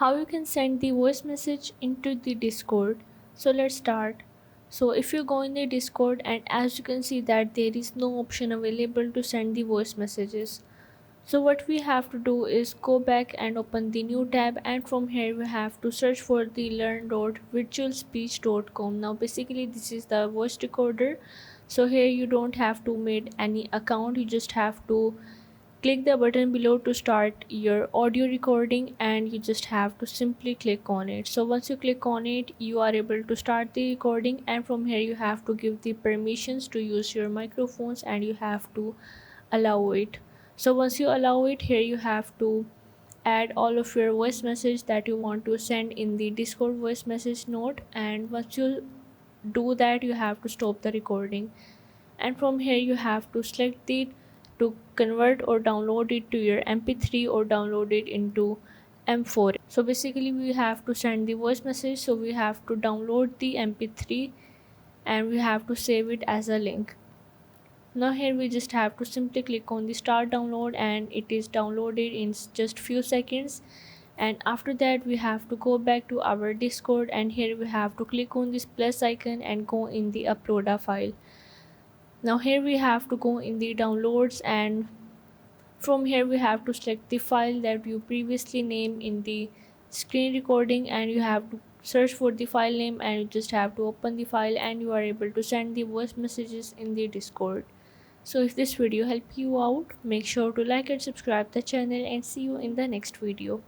how you can send the voice message into the Discord. So let's start. So if you go in the Discord, and as you can see that there is no option available to send the voice messages. So what we have to do is go back and open the new tab, and from here we have to search for the learn.virtualspeech.com. Now basically this is the voice recorder. So here you don't have to make any account, you just have to click the button below to start your audio recording, and you just have to simply click on it. So once you click on it, you are able to start the recording, and from here you have to give the permissions to use your microphones, and you have to allow it. So once you allow it, here you have to add all of your voice message that you want to send in the Discord voice message note, and once you do that, you have to stop the recording, and from here you have to select it to convert or download it to your mp3 or download it into m4. So basically we have to send the voice message, so we have to download the mp3 and we have to save it as a link. Now here we just have to simply click on the start download, and it is downloaded in just few seconds. And after that we have to go back to our Discord, and here we have to click on this plus icon and go in the upload a file. Now here we have to go in the downloads, and from here we have to select the file that you previously named in the screen recording, and you have to search for the file name, and you just have to open the file, and you are able to send the voice messages in the Discord. So if this video helped you out, make sure to like and subscribe the channel, and see you in the next video.